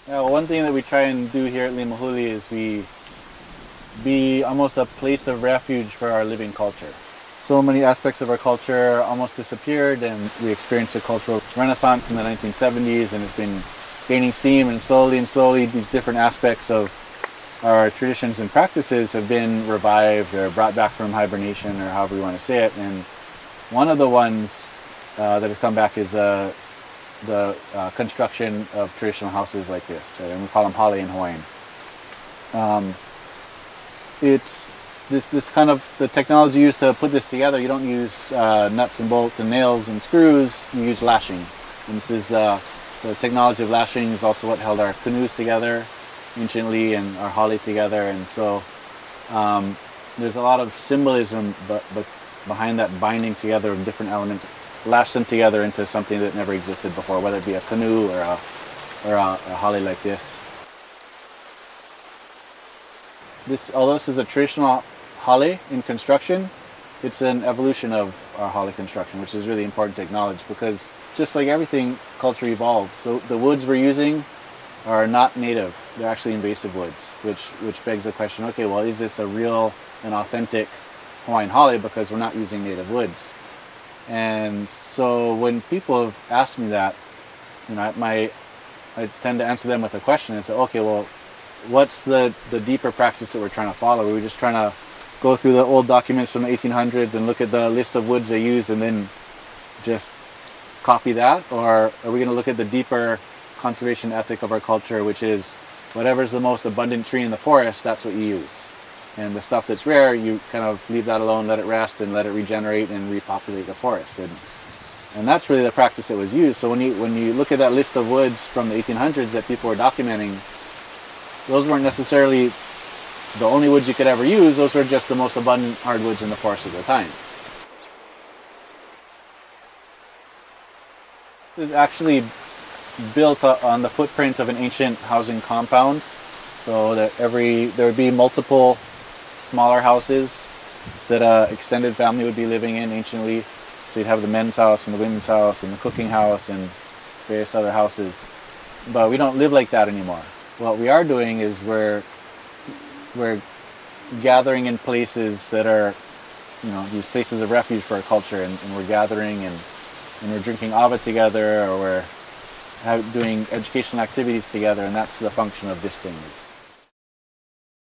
One thing that we try and do here at Limahuli is we be almost a place of refuge for our living culture. So many aspects of our culture almost disappeared, and we experienced a cultural renaissance in the 1970s, and it's been gaining steam, and slowly these different aspects of our traditions and practices have been revived or brought back from hibernation, or however you want to say it. And one of the ones that has come back is the construction of traditional houses like this, right? And we call them Hale in Hawaiian. It's this kind of the technology used to put this together. You don't use nuts and bolts and nails and screws. You use lashing, and this is the technology of lashing is also what held our canoes together anciently and our hale together. And so there's a lot of symbolism, but behind that binding together of different elements, lash them together into something that never existed before, whether it be a canoe or a hale like this. Although this is a traditional hale in construction, it's an evolution of our hale construction, which is really important to acknowledge, because just like everything, culture evolves. So the woods we're using are not native; they're actually invasive woods, which begs the question: okay, well, is this a real and authentic Hawaiian hale because we're not using native woods? And so when people have asked me that, I tend to answer them with a question and say, okay, well, what's the deeper practice that we're trying to follow? Are we just trying to go through the old documents from the 1800s and look at the list of woods they used and then just copy that? Or are we going to look at the deeper conservation ethic of our culture, which is whatever's the most abundant tree in the forest, that's what you use. And the stuff that's rare, you kind of leave that alone, let it rest, and let it regenerate and repopulate the forest. And that's really the practice that was used. So when you look at that list of woods from the 1800s that people were documenting, those weren't necessarily the only woods you could ever use. Those were just the most abundant hardwoods in the forest at the time. This is actually built on the footprint of an ancient housing compound. So that there would be multiple smaller houses that an extended family would be living in anciently. So you'd have the men's house and the women's house and the cooking house and various other houses. But we don't live like that anymore. What we are doing is we're gathering in places that are, these places of refuge for our culture, and we're gathering and we're drinking ava together, or we're doing educational activities together, and that's the function of this thing.